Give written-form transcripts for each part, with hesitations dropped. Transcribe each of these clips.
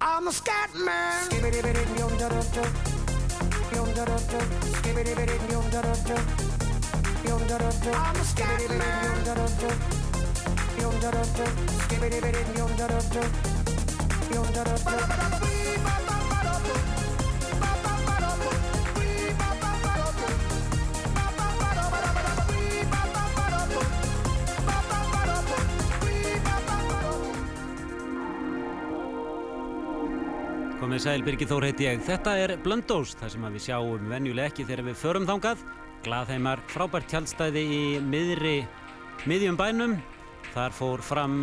I'm a scat man. I'm a scat Komið sæl, Birgir Þór heiti ég. Þetta Blönduós, það sem við sjáum venjulega ekki þegar við förum þangað. Glaðheimar, frábært tjaldstæði í miðjum bænum. Þar fór fram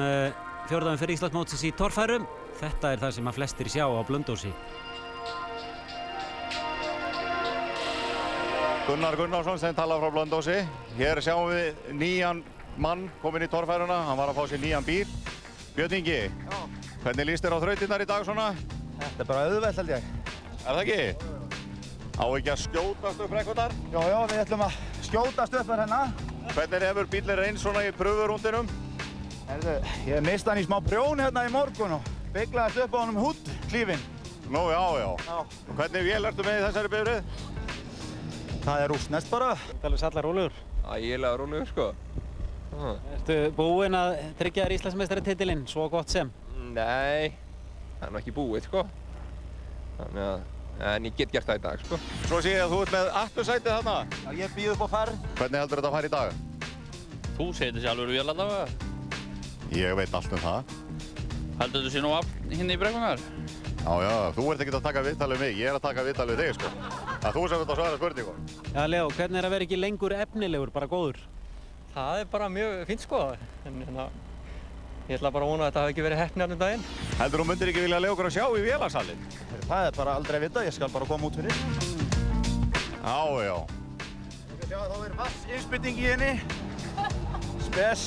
fjórða umferð Íslandsmótsins í torfæru. Þetta það sem að flestir sjá á Blönduósi. Gunnar Gunnarsson sem talar frá Blönduósi. Hér sjáum við nýjan mann kominn í torfæruna. Hann var að fá sér nýjan bíl. Björn Ingi, hvernig líst þér á þrautirnar í dag svona? Þetta bara auðvelt held ég. Það ekki? Á ekki að skjótast upp brekkurnar? Já, við ætlum að skjótast upp hérna. Hvernig hefur bílinn reynst svona í pröfurúndinum? Ég misti hann í smá prjóni hérna í morgun og beyglaðist upp á honum húddklífinn. Nú, já. Og hvernig vél ertu með í þessari bifreið? Það rússneskt bara. Það alveg sallar rólegur. Ægilega rólegur, sko. Ertu búinn að tryggja þér Íslandsmeistaratitilinn svo gott sem? Nei, það nú ekki búið, sko. Þannig að, en ég get gert það í dag, sko. Svo sé ég að þú ert með aftursætið þarna. Já, ég býð upp á ferð. Hvernig heldur þetta að fara í dag? Þú setur sjálfur vél allavega. Ég veit allt um það. Heldur þú sé nú afl hérna í brekkunnar? Já, þú ert ekkert að taka viðtal við mig. Ég að taka viðtal við þig, sko. Það er þú sem ert að svara spurningum. Já, Leó, hvernig að vera ekki lengur efnilegur, bara góður? Það bara mjög fínt, sko. En ég ætla bara að vona að þetta hafi ekki verið heppni um daginn. Heldur þú myndir ekki vilja leyfa okkur að sjá í vélarsalinn? Það bara aldrei að vita, ég skal bara koma út fyrir. Já. Þá vassinnspýting í henni. Spes.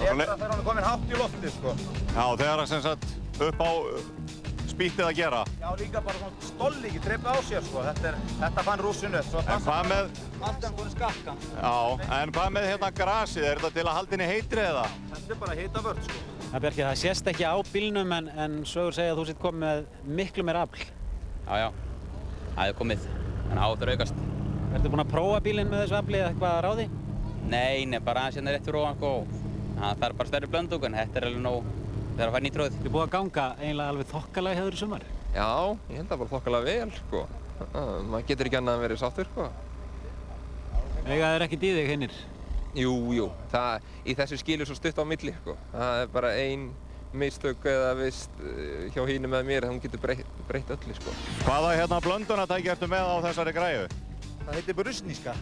Þetta fer hann komin hátt í lofti, sko. Já, þegar sem sagt upp á spýttið að gera. Já, líka bara svona stolli, ekki treypa á sér, sko. Þetta fann rússinu upp. En hvað með... Alltaf konið skakkan. Já, en hvað með hérna grasið? Er þetta til að halda henni heitri eða? Þetta bara hita vörð, sko. Bjarki, það sést ekki á bílnum en sögur segja að þú sitt komið með miklu meira afl. Já. Það komið. En áður aukast. Ertu búinn að prófa bílinn með þessu afli eða eitthvað að ráði? Nei, bara aðeins hérna rétt fyrir ofan, sko. Það er bara stærri blöndúk, en þetta alveg nóg þegar að fara nýtróðið. Þið búið að ganga eiginlega alveg þokkalega hjá þér í sumar? Já, ég held það bara þokkalega vel, sko. Maður getur ekki annað að vera sáttur, sko. Eiga þeir ekkert í þig hinnir? Jú. Í þessu skilur svo stutt á milli, sko. Það er bara ein mistök eða vist hjá hínum með mér, hún getur breytt öllu, sko. Hvaða hérna blöndunartæki ertu með á þessari græju? Það heitir brusníska.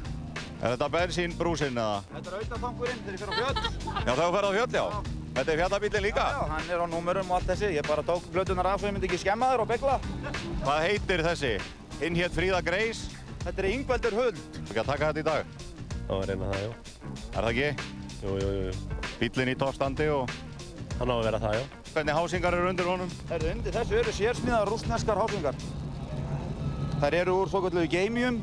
Er þetta bensínbrúsinn eða? Þetta aukatankurinn þegar ég fer á fjöll. Já, þegar þú fer á fjöll, já. Þetta fjallabíllinn líka? Já, hann á númerum og allt þessi. Ég bara tók blöðunar af svo ég myndi ekki skemma þér og begla. Hvað heitir þessi? Hinn hét Fríða Greis. Þetta Ingveldur Huld. Þú ekki að taka þetta í dag? Já, að reyna það, já. Er það ekki? Jú. Bíllinn í toppstandi og... Hann á að vera það, já. Hvernig hásingar eru undir honum? Undir þessu eru sérsmíðar rússneskar hásingar. Þær eru úr svokölluðu geimium.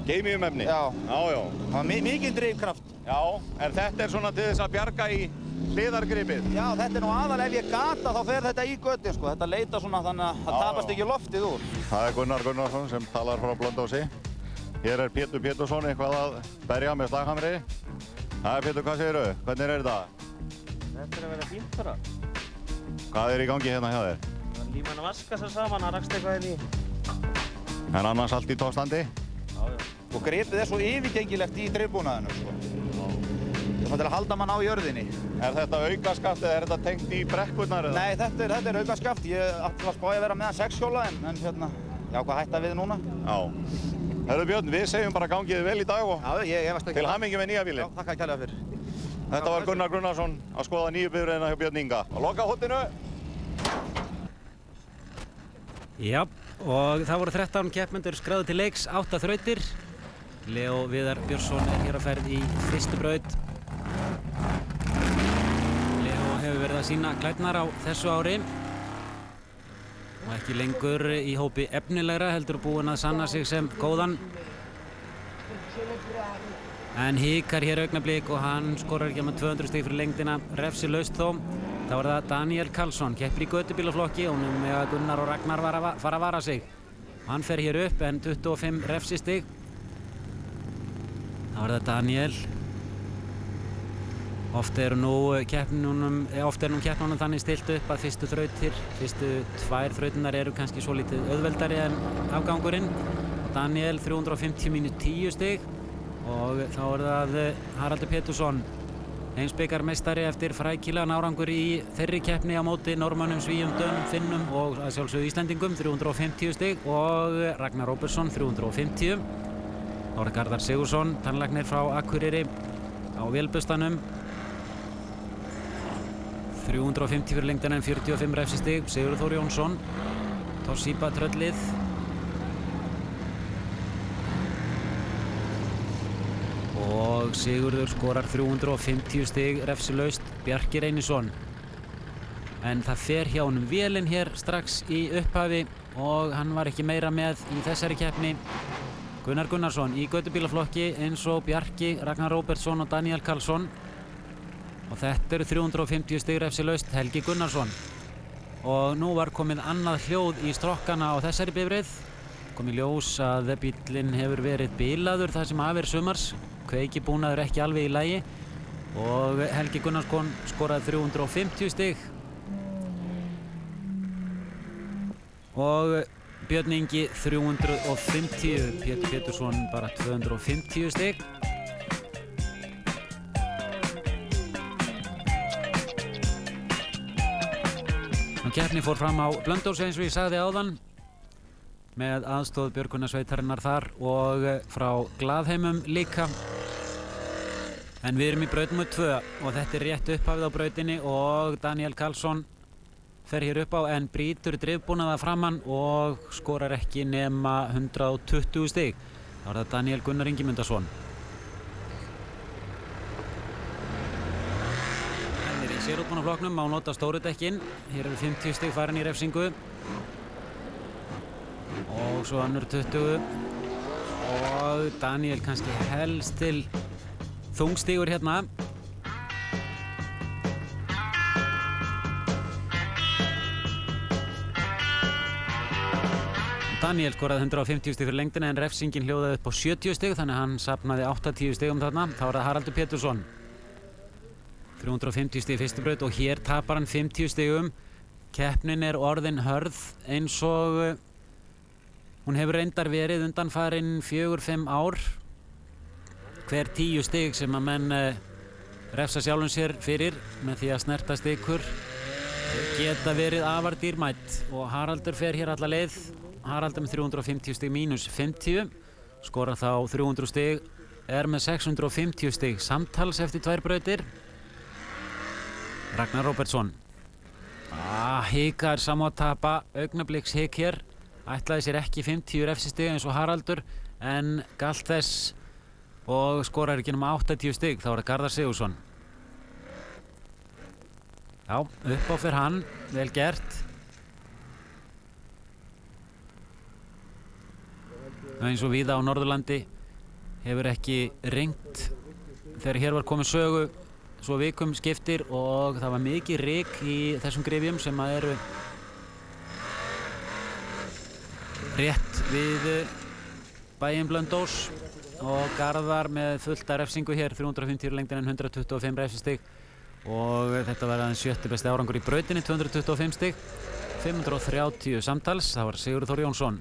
Geimiumefni? Já. Það var mikinn drifkraft. Já, en þetta er svona til þess að bjarga í hliðargripið? Já, þetta nú aðalega ef ég gata þá fer þetta í götin, sko. Þetta leita svona þannig að það tapast ekki loftið úr. Það er Gunnar Gunnarsson sem talar frá Blönduósi. Hér er Pétur Pétursson eitthvað að berja með slaghamri. Pétur, hvað segirðu? Hvernig er þetta? Þetta að vera fínt bara. Hvað er í gangi hérna hjá þér? Það var líman að vaska sér saman, það rakst eitthvað inn í. En annars allt í toppstandi? Já. Og gripið svo yfirgengilegt í drifbúnaðinu, sko. Það er til að halda mann á jörðinni. Er þetta aukaskaft eða er þetta tengt í brekkurnar? Nei, þetta er aukaskaft. Ég átti að spá að vera meðan 6 hjóla en hérna, já, hvað hætta við núna? Já. Herru Björn, við segjum bara gangið vel í dag og ég efast ekki. Til hamingju með nýja bílinn. Já, þakka kærlega fyrir. Þetta var Gunnar Gunnarsson að skoða nýju bifreiðina hjá Björn Inga. Að loka hóttinu. Já, og það voru 13 keppmendur skráðu til leiks, 8 þrautir. Leó Viðar Björnsson hér á ferð í fyrstu braut. Leó hefur verið að sýna klærnar á þessu ári. Og ekki lengur í hópi efnilegra, heldur búinn að sanna sig sem góðan En hikar hér augnablik og hann skorar ekki með 200 stig fyrir lengdina, refsilaust þó. Þá er það Daniel Karlsson, keppir í götubílaflokki og nú með Gunnar og Ragnar fara að vara sig. Hann fer hér upp en 25 refsistig. Þá er það Daniel. Oft er nú keppnunum þannig stilt upp að fyrstu 2 þrautirnar eru kannski svo lítið auðveldari en afgangurinn. Daniel 350 mínus 10 stig og þá er það Haraldur Pétursson, heimsbikarmeistari eftir frækilegan árangur í þeirri keppni á móti Norðmönnum, Svíum, Dönum, Finnum og að sjálfsögðu Íslendingum 350 stig og Ragnar Róbertsson 350. Þá er Garðar Sigurðsson, tannlæknir frá Akureyri á vélbustanum 350 fyrir lengdina en 45 refsistig. Sigurður Þór Jónsson, Toshiba tröllið og Sigurður skorar 350 stig refsilaust. Bjarki Reynisson, en það fer hjá honum vélinn hér strax í upphafi og hann var ekki meira með í þessari keppni. Gunnar Gunnarsson í götubílaflokki eins og Bjarki, Ragnar Róbertsson og Daniel Karlsson og þetta eru 350 stig refsilaust. Helgi Gunnarsson, og nú var komið annað hljóð í strokkana á þessari bifreið. Komið ljós að bíllinn hefur verið bilaður það sem af er sumars, kveikibúnaður ekki alveg í lagi og Helgi Gunnarsson skoraði 350 stig og Björn Ingi 350, Pétur Pétursson bara 250 stig. Keppni fór fram á Blönduósi eins og ég sagði áðan með aðstoð björgunarsveitarinnar þar og frá Glaðheimum líka. En við erum í braut nr. 2 og þetta er rétt upphafið á brautinni og Daniel Karlsson fer hér upp á en brýtur drifbúnaða framann og skorar ekki nema 120 stig. Þá er það Daniel Gunnar Ingimundarson. Sérútbúnaflokknum má nota stóru dekkin. Hér eru 50 stig farin í refsingu og svo önnur 20 og Daniel kannski helst til þungstígur hérna. Daniel skoraði 150 stig fyrir lengdina en refsingin hljóðaði upp á 70 stig þannig að hann safnaði 80 stigum þarna. Þá er það Haraldur Pétursson. 350 stig í fyrstu braut og hér tapar hann 50 stigum. Keppnin er orðin hörð eins og hún hefur reyndar verið undanfarin 4-5 ár. Hver 10 stig sem að menn refsa sjálfum sér fyrir með því að snertast ykkur geta verið afar dýrmætt og Haraldur fer hér alla leið. Haraldur með 350 stig mínus 50, skorar þá 300 stig, er með 650 stig samtals eftir 2 brautir. Ragnar Róbertsson hikar saman að tapa, augnabliks hik hér, ætlaði sér ekki 50 refsistig eins og Haraldur en galt þess og skorar ekki nema 80 stig. Þá er það Garðar Sigurðsson. Já, upp á fyrir hann, vel gert. Eins og víða á Norðurlandi hefur ekki rignt þegar hér var komið sögu svo vikum skiptir og það var mikið ryk í þessum gryfjum sem að eru rétt við bæinn Blönduós og Garðar með fullta refsingu hér, 350 lengdin en 125 refsistig og þetta var aðeins 7. besti árangur í brautinni, 225 stig, 530 samtals. Það var Sigurður Þór Jónsson.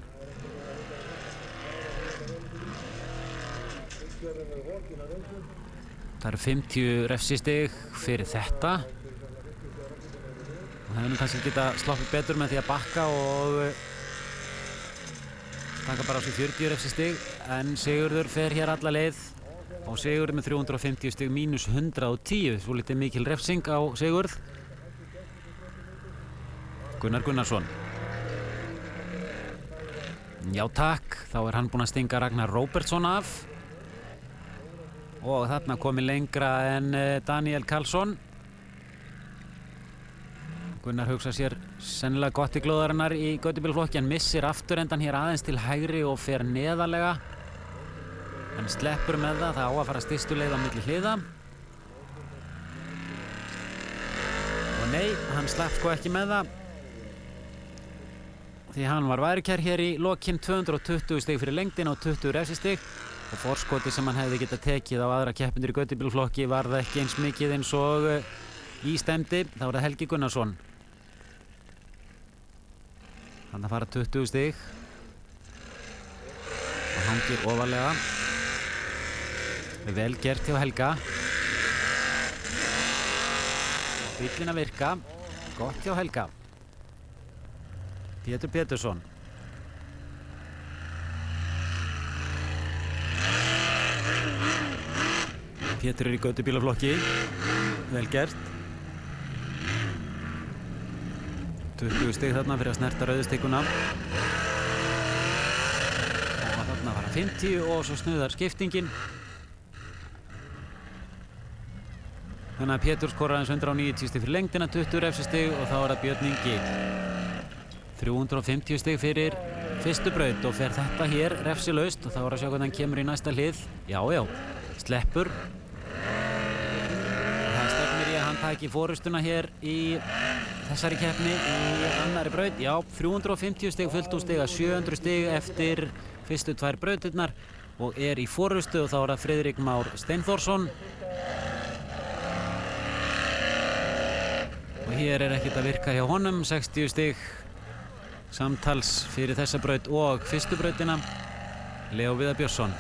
Það eru 50 refsistig fyrir þetta. Það hefur nú kannski getað sloppið betur með því að bakka og taka bara á sig 40 refsistig en Sigurður fer hér alla leið og Sigurður með 350 stig mínus 110, svo litið mikil refsing á Sigurð. Gunnar Gunnarsson. Já takk, þá er hann búinn að stinga Ragnar Róbertsson af. Og þarna komið lengra en Daniel Karlsson. Gunnar hugsa sér sennilega gott í glóðarinnar í götubílaflokki, hann missir afturendan hér aðeins til hægri og fer neðarlega. Hann sleppur með það á að fara stystu leið á milli hliða. Og nei, hann slapp sko ekki með það. Því hann var værukær hér í lokin, 220 stig fyrir lengdina og 20 refsistig. Og forskoti sem hann hefði getað tekið á aðra keppendur í götubílaflokki var það ekki eins mikið eins og í stemdi. Þá er það Helgi Gunnarsson. Hann að fara 20 stig. Og hangir ofarlega. Vel gert hjá Helga. Bíllinn að virka. Gott hjá Helga. Pétur Pétursson. Pétur í götubílaflokki. Vel gert. 20 stig þarna fyrir að snerta rauðustikkuna. Og þarna fara 50 og svo snuðar skiptingin. Þannig að Pétur skorar aðeins 190 stig fyrir lengdina, 20 refsistig og þá er það Björn Ingi. 350 stig fyrir fyrstu braut og fer þetta hér refsilaust og þá er að sjá hvernig hann kemur í næsta hlið. Já, sleppur. Það stefnir í að hann taki forystuna hér í þessari keppni í annari braut. Já, 350 stig fullt úr stiga, 700 stig eftir fyrstu tvær brautirnar og er í forystu og þá er það Friðrik Már Steinþórsson. Og hér er ekkert að virka hjá honum, 60 stig samtals fyrir þessa braut og fyrstu brautina. Leó Viðar Björnsson.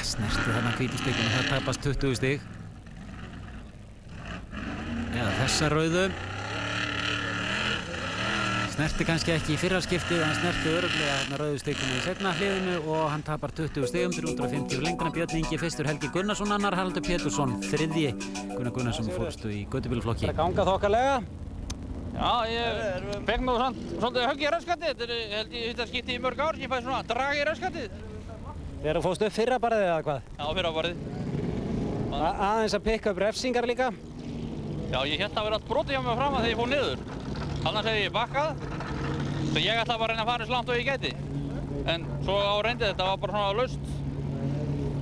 Snerti þarna hvítu stiginu, það tapast 20 stig. Eða þessa rauðu. Snerti kannski ekki í fyrra skiptið, hann snerti örugglega þarna rauðu stiginu í seinna hliðinu og hann tapar 20 stigum, 350 fyrir lengdina. Björn Ingi fyrstur, Helgi Gunnarsson annar, Haraldur Pétursson þriðji. Gunnar Gunnarsson fórstu í götubílaflokki. Það er gangað þokkalega. Já, ég fekk nú svolítið högg í raskatið. Þetta er held ég þetta skipti í mörg ár sem ég fæði svona drag í raskatið. Þegar þú fórst upp fyrra barðið eða hvað? Já, fyrra barðið. Aðeins að pikka upp refsingar líka? Já, ég hélt að vera allt brotið hjá mig fram að þegar ég fór niður. Annars hefði ég bakkað. Svo ég ætlaði bara að reyna að fara eins langt og ég gæti. En svo á reyndið þetta var bara svona laust.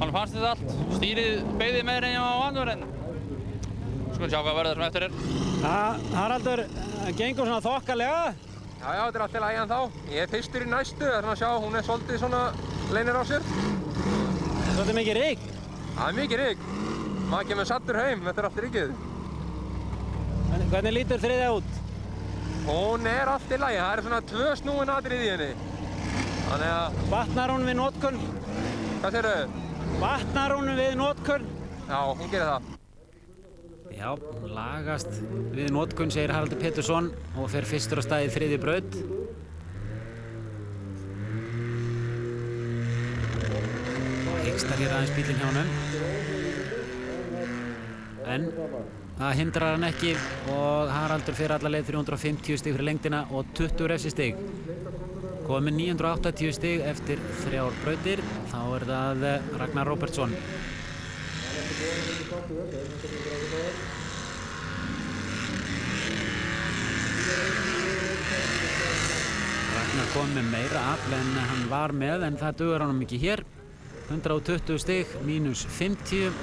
Þannig fannst þetta allt. Stýrið beigði meira en ég var vanur en skulum sjá hvað verður sem eftir er. Haraldur, gengur svona þokkalega? Já, þetta er allt í lagi ennþá. Ég er fyrstur í næstu, það er svona að sjá, hún er svolítið svona leynir á sér. Svolítið mikið ryk? Það er mikið ryk. Maður kemur sattur heim, þetta er allt rykið. Hvernig lítur þriðja út? Hún er allt í lagi, það er svona 2 snúin atriði í henni. Þannig að... Vatnar hún við notkun? Hvað segirðu? Vatnar hún við notkun? Já, hún gerir það. Já, hún lagast við notkun, segir Haraldur Pétursson og fer fyrstur á stað í þriðju braut. Og hygstar hér aðeins bílinn hjá honum. En það hindrar hann ekki og Haraldur fer alla leið 350 stig fyrir lengdina og 20 refsistig. Komið með 980 stig eftir 3 brautir. Þá er það Ragnar Róbertsson. Ragnar kom með meira afl en hann var með en það dugar honum ekki hér. 120 stig mínus 50.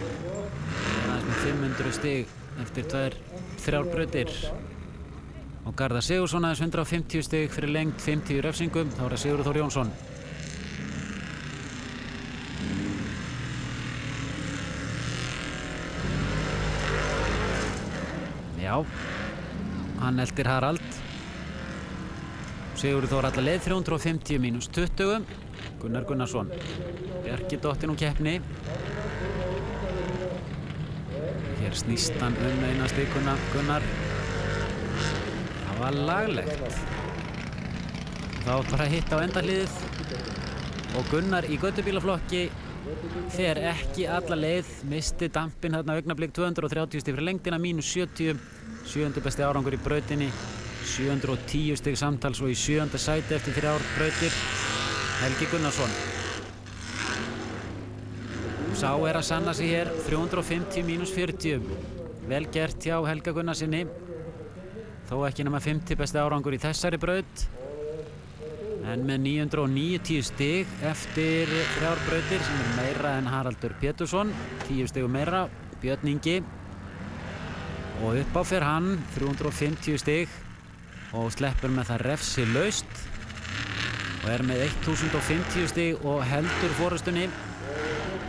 Það er með 500 stig eftir 3 brautir. Og Garðar Sigurðsson aðeins 150 stig fyrir lengd, 50 í refsingum. Þá er það Sigurður Þór Jónsson. Já, hann eldir Harald. Sigurður Þór alla leið 350 mínus 20. Gunnar Gunnarsson. Bjarki dottinn úr keppni. Hér snýst hann eina stikuna Gunnar. Það var laglegt. Þá bara hitt á endahliðið. Og Gunnar í götubílaflokki fer ekki alla leið, misti dampinn þarna augnablik, 230 stig fyrir lengdina, mínus 70, 7. besti árangur í brautinni, 710 stig samtals og í 7. sæti eftir 3 brautir, Helgi Gunnarsson. Sá er að sanna sig hér, 350 mínus 40, vel gert hjá Helga Gunnarsinni, þó ekki nema 50 besti árangur í þessari braut. En með 990 stig eftir 3 brautir sem meira en Haraldur Pétursson, 10 stigum meira, Björn Ingi. Og upp á fer hann, 350 stig og sleppur með það refsilaust. Og er með 1050 stig og heldur forystunni.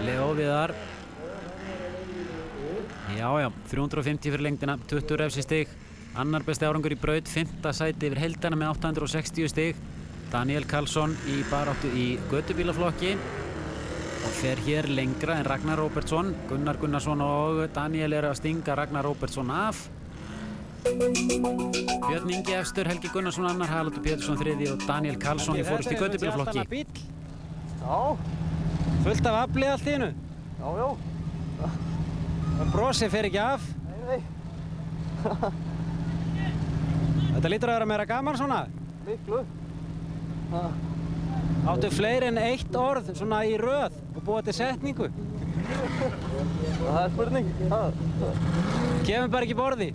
Leó Viðar. Já, 350 fyrir lengdina, 20 refsistig. Annar besti árangur í braut, 5. sæti yfir heildina með 860 stig. Daniel Karlsson í baráttu í götubílaflokki og fer hér lengra en Ragnar Róbertsson. Gunnar Gunnarsson og Daniel eru að stinga Ragnar Róbertsson af. Björn Ingi efstur, Helgi Gunnarsson annar, Haraldur Pétursson þriði og Daniel Karlsson í forystu í götubílaflokki. Já. Fullt af afli allt í hennu. Já. Og brosið fer ekki af. Nei. Þetta lítur að vera meira gaman svona. Miklu. Áttu fleiri en 1 orð svona í röð og búa til setningu. Það er spurning. Kemur bara ekki borði.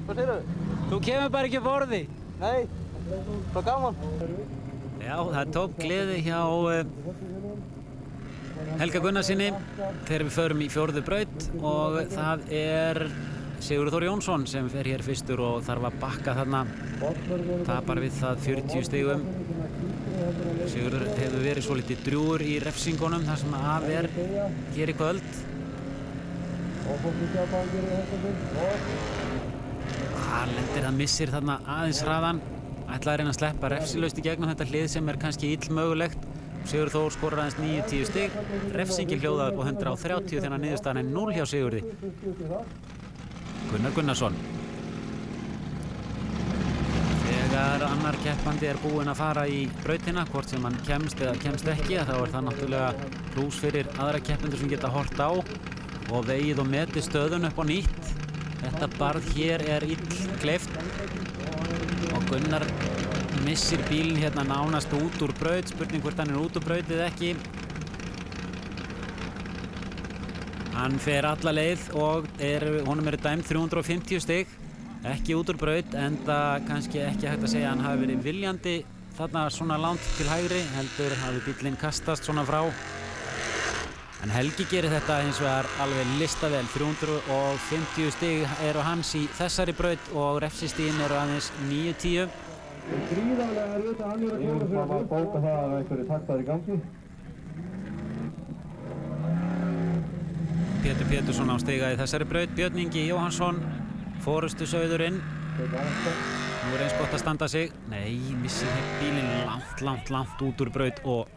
Hvað segirðu? Þú kemur bara ekki borði. Nei, það er gaman. Já, það tók gleði hjá Helga Gunnarsinni þegar við förum í 4. braut og það er Sigurður Þór Jónsson sem fer hér fyrstur og þarf að bakka þarna. Tapar við það 40 stigum. Sigurður hefur verið svolítið drjúgur í refsingunum þar sem af er hér í kvöld. Lendir hann missir þarna aðeins hraðan. Ætlaði að reyna að sleppa refsilaust í gegnum þetta hlið sem er kannski illmögulegt. Sigurður Þór skorar aðeins 90 stig. Refsingin hljóðaði upp á 130 þegar niðurstaðan er 0 hjá Sigurði. Gunnar Gunnarsson. Þegar annar keppandi er búinn að fara í brautina, hvort sem hann kemst eða kemst ekki, þá er það náttúrulega plús fyrir aðra keppendur sem geta hort á og vegið og metið stöðun upp á nýtt. Þetta barð hér er illkleift og Gunnar missir bílinn hérna nánast út úr braut, spurning hvort hann er út úr braut eða ekki. Hann fer alla leið og honum eru dæmd 350 stig, ekki út úr braut, enda kannski ekki hægt að segja að hann hafi verið viljandi þarna svona langt til hægri, heldur hafi bílinn kastast svona frá. En Helgi gerir þetta hins vegar alveg listavel, 350 stig eru hans í þessari braut og refsistigin eru aðeins 9-10. Gríðarlega erfitt að hann er að gera fyrir að bóka það að einhverju taktar í gangi. Pétur Pétursson á stiga í þessari braut, Björn Ingi Jóhannsson, forystusauðurinn. Nú er eins gott að standa sig. Nei, missir bílinn langt út úr braut og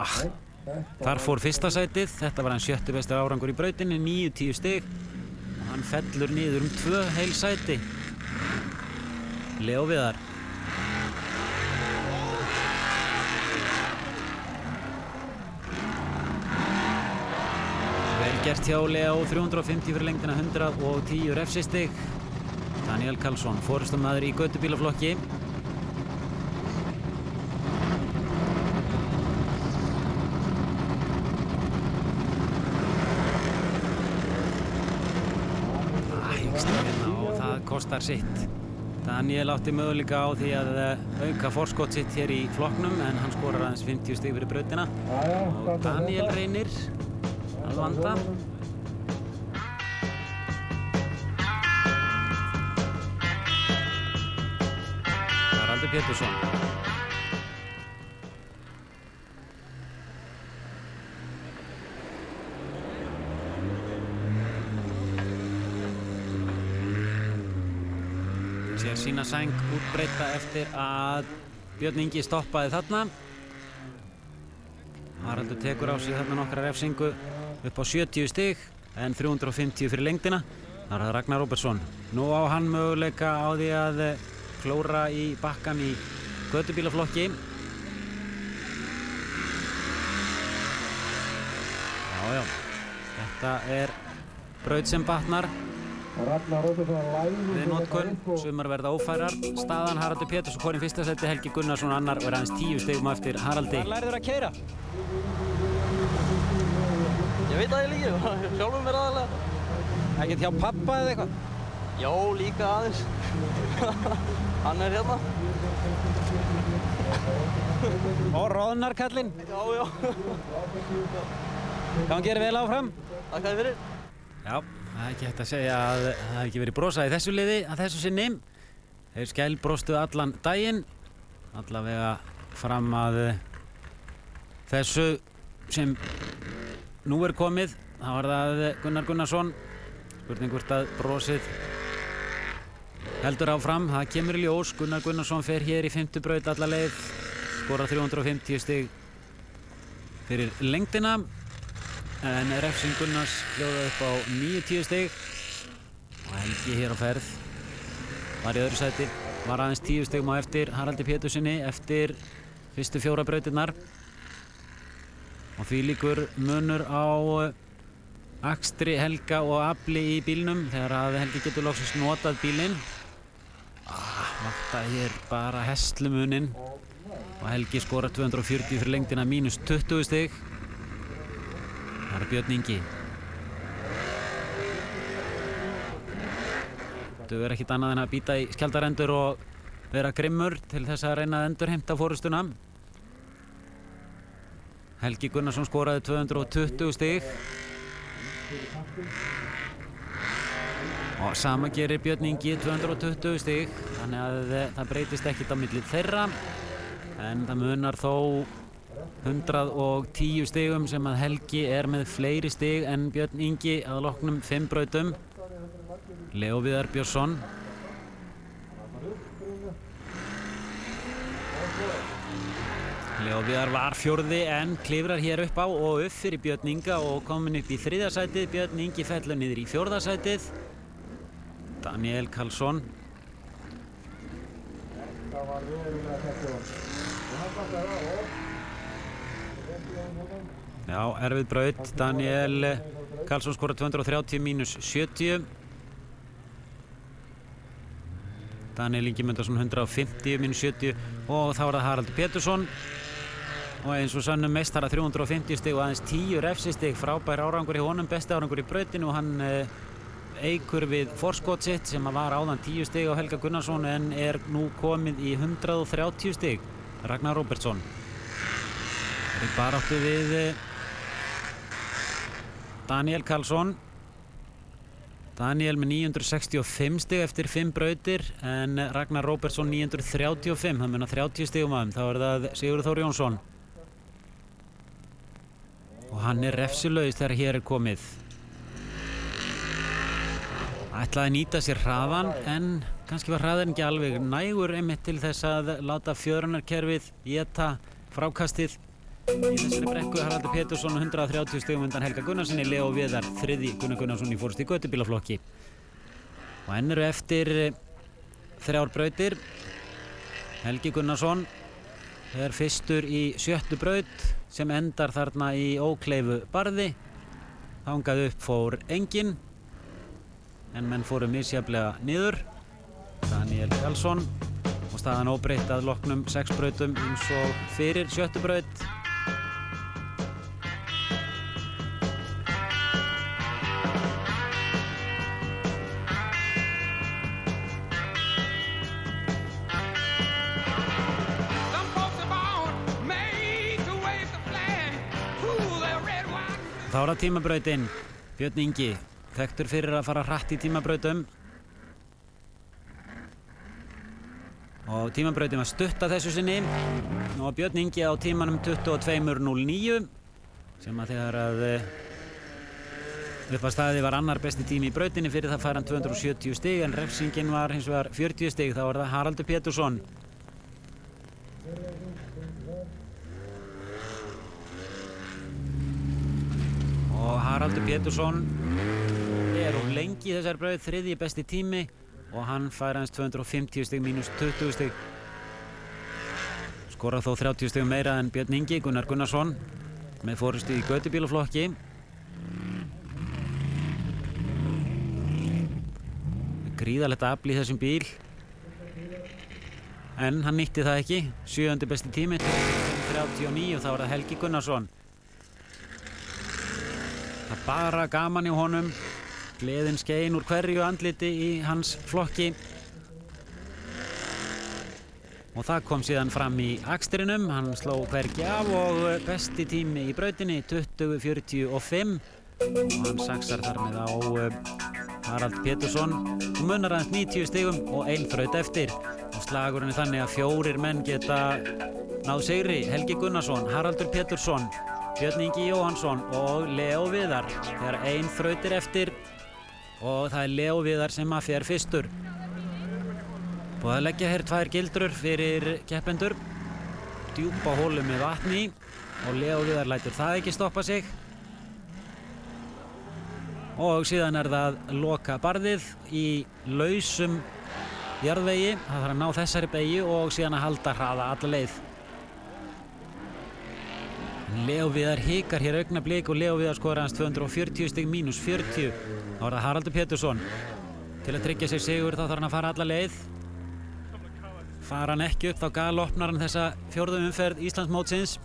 þar fór fyrsta sætið. Þetta var hans 7. besti árangur í brautinni, 9-10 stig. Og hann fellur niður 2 heil sæti. Leó Viðar. Gert hjá Leó, 350 fyrir lengdina, 110 refsistig. Daniel Karlsson, forystummaður í götubílaflokki. Og það kostar sitt. Daniel átti möguleika á því að auka forskot sitt hér í flokknum en hann skorar aðeins 50 stig fyrir brautina. Og Daniel reynir að vanda. Haraldur Pétursson. Sér sína sæng útbreyta eftir að Björn Ingi stoppaði þarna. Haraldur tekur á sig þarna nokkra refsingu upp á 70 stig en 350 fyrir lengdina. Þar er Ragnar Róbertsson. Nú á hann möguleika á því að klóra í bakkan í götubílaflokki. Já. Þetta er braut sem batnar. Við notkun, sumar verða ófærar. Staðan Haraldur Pétursson hvorinn fyrsta seti, Helgi Gunnarsson annar og er aðeins 10 stigum eftir Haraldi. Hvað lærður að keyra? Ég veit það ekki, sjálfum mér aðalega. Ekkert hjá pappa eða eitthvað? Jó, líka aðeins. Hann er hérna. Og roðnar kallinn. Já. Gangi þér vel áfram. Takk fyrir. Já, það er ekki hægt að segja að það hef ekki verið brosað í þessu liði að þessu sinni. Þeir skælbrostu allan daginn, allavega fram að þessu sem nú er komið. Það var það Gunnar Gunnarsson. Spurning hvort að brosið heldur áfram. Það kemur í ljós. Gunnar Gunnarsson fer hér í 5. braut alla leið. Skorar 350 stig fyrir lengdina. En refsing Gunnars hljóðaði upp á 90 stig. Og Helgi hér á ferð. Var í öðru sæti. Var aðeins 10 stigum á eftir Haraldi Pétursinni eftir fyrstu 4 brautirnar. Og því líkur munur á akstri Helga og afli í bílnum þegar að Helgi getur loksins notað bílinn. Vantaði hér bara heslumuninn og Helgi skorar 240 fyrir lengdina mínus 20 stig. Það er Björn Ingi. Þú er ekkert annað en að bíta í skjaldarendur og vera grimmur til þess að reyna að endurheimta forystuna. Helgi Gunnarsson skoraði 220 stig. Og sama gerir Björn Ingi 220 stig, þannig að það breytist ekkert á milli þeirra. En það munar þó 110 stigum sem að Helgi er með fleiri stig en Björn Ingi að loknum 5 brautum. Leó Viðar Björnsson. Leó Viðar var 4. en klifrar hér upp á og upp fyrir Björn Inga og komin upp í 3. sætið. Björn Ingi fellur niður í 4. sætið. Daniel Karlsson. Já, erfið braut. Daniel Karlsson skorar 230 mínus 70. Daniel Ingi Mundarsson 150 mínus 70 og þá var það Haraldur Pétursson. Og eins og sannum meistara 350 stig og aðeins 10 refsistig. Frábær árangur í honum, besti árangur í brautinu og hann eikur við forskot sitt sem var áðan 10 stig á Helga Gunnarsson en er nú komið í 130 stig. Ragnar Róbertsson. Það er baráttu við Daniel Karlsson. Daniel með 965 stig eftir 5 brautir en Ragnar Róbertsson 935. Það munar 30 stigum aðeim. Þá er það Sigurður Þór Jónsson. Og hann er refsilaus þegar hér er komið. Ætlaði að nýta sér hraðan en kannski var hraðin ekki alveg nægur einmitt til þess að láta fjörunarkerfið éta frákastið. Í þessari brekku Haraldur Pétursson 130 stigum undan Helga Gunnarssoni. Leó Viðar 3. Gunnar Gunnarsson í fórust í götubílaflokki. Og enn eru eftir 3 brautir. Helgi Gunnarsson er fyrstur í 7. braut sem endar þarna í Ókleifu barði. Þangað upp fór enginn. En menn fóru misjafnlega niður. Daniel Karlsson og staðan óbreytt að loknum 6 brautum eins og fyrir 7. braut. Þá er það tímabrautin. Björn Ingi, þekktur fyrir að fara hratt í tímabrautum. Og tímabrautin var stutt að þessu sinni. Og Björn Ingi á tímanum 22:09 sem að þegar að upp að staði var annar besti tími í brautinni. Fyrir það fær hann 270 stig en refsingin var hins vegar 40 stig. Þá var það Haraldur Pétursson. Og Haraldur Pétursson er lengi í þessari braut, 3. besti tími og hann fær hans 250 stig mínus 20 stig. Skorar þó 30 stig meira en Björn Ingi, Gunnar Gunnarsson með forystu í götubílaflokki. Gríðarlegt afl í þessum bíl en hann nýtti það ekki. 7. besti tími, 39 og þá var það Helgi Gunnarsson. Það er bara gaman í honum. Gleðin skein úr hverju andliti í hans flokki. Og það kom síðan fram í akstrinum, hann sló hvergi af og besti tími í brautinni 20:45 og hann saxar þar með á Harald Pétursson og munar aðeins 90 stigum og 1 þraut eftir og slagurinn er þannig að 4 menn geta náð sigri, Helgi Gunnarsson, Haraldur Pétursson, Björn Ingi Jóhannsson og Leó Viðar þegar 1 þraut er eftir og það er Leó Viðar sem að fer fyrstur. Búið að leggja hér 2 gildrur fyrir keppendur, djúpa hólu með vatni og Leó Viðar lætur það ekki stoppa sig. Og síðan er það loka barðið í lausum jarðvegi, það þarf að ná þessari beygju og síðan að halda hraða alla leið. Leó Viðar hikar hér augnablik og Leó Viðar skorar hans 240 stig mínus 40. Þá er það Haraldur Pétursson. Til að tryggja sér sigur þá þarf hann að fara alla leið. Fara hann ekki upp þá galopnar hann þessa 4. umferð Íslandsmótsins.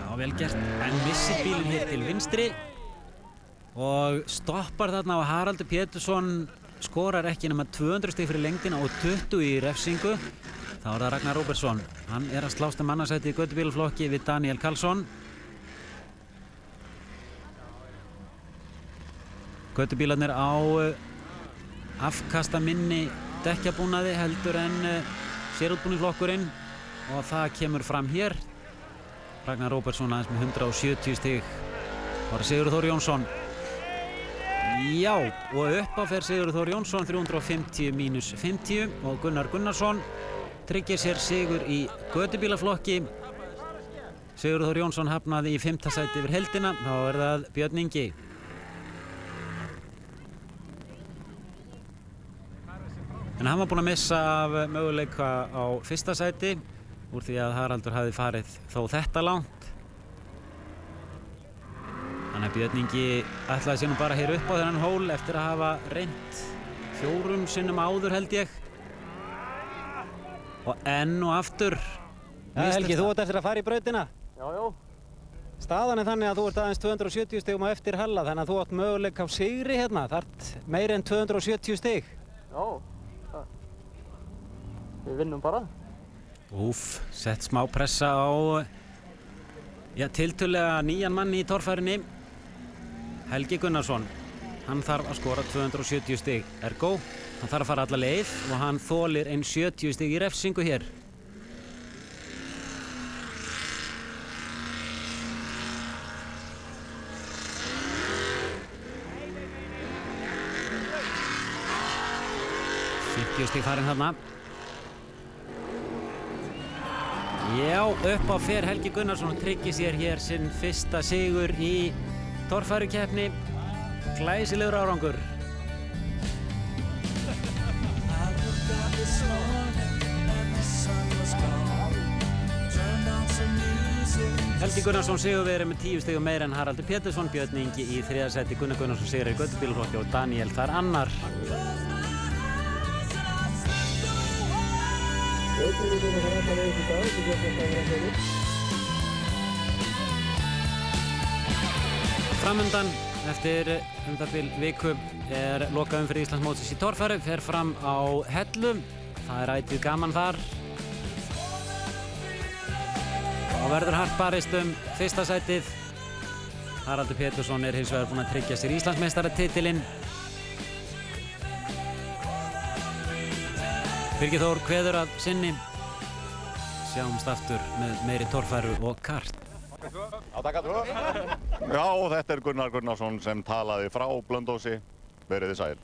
Já, vel gert, en missir bílinn hér til vinstri og stoppar þarna og Haraldur Pétursson skorar ekki nema 200 stig fyrir lengdina og 20 í refsingu. Þá er það Ragnar Róbertsson. Hann er að slást annarssæti í götubílaflokki við Daniel Karlsson. Götubílarnir á afkastaminni dekkjabúnaði heldur en sérútbúni flokkurinn og það kemur fram hér. Ragnar Róbertsson aðeins með 170 stig. Það var Sigurður Þór Jónsson. Já, og upp á fer Sigurður Þór Jónsson 350 mínus 50 og Gunnar Gunnarsson tryggir sér sigur í götubílaflokki. Sigurður Þór Jónsson hafnaði í 5. sæti yfir heildina, þá er það Björn Ingi. En hann var búinn að missa af möguleika á 1. sæti úr því að Haraldur hafði farið þó þetta langt. Þannig að Björn Ingi ætlaði sér nú bara hér upp á þennan hól eftir að hafa reynt 4 sinnum áður held ég. Og enn og aftur. Ja, Helgi, þú ert eftir að fara í brautina. Já, já. Staðan er þannig að þú ert aðeins 270 stigum á eftir Halla, þannig að þú átt möguleika á sigri hérna. Þarft meira en 270 stig. Já. Við vinnum bara. Úff, sett smá pressa á tiltölulega nýjan mann í torfærinni. Helgi Gunnarsson. Hann þarf að skora 270 stig. Ergo, hann þarf að fara alla leið og hann þolir ein 70 stig í refsingu hér. Stig farin þarna. Já, upp á fer Helgi Gunnarsson og tryggir sér hér sinn 1. sigur í torfærukeppni. Glæsilegur árangur. Helgi Gunnarsson sigurvegari með 10 stigum meira en Haraldur Pétursson. Björn Ingi í 3. sæti, Gunnar Gunnarsson sigurvegari í götubílaflokki og Daniel þar annar. Framundan eftir það bil viku er lokaumferð Íslandsmótsins í torfæru, fer fram á Hellu. Það er ætíð gaman þar. Og verður hart barist 1. sætið. Haraldur Pétursson er hins vegar búinn að tryggja sér Íslandsmeistaratitilinn. Birgir Þór kveður að sinni. Sjáumst aftur með meiri torfæru og kart. Já, þetta er Gunnar Gunnarsson sem talaði frá Blönduósi. Verið þið sæl.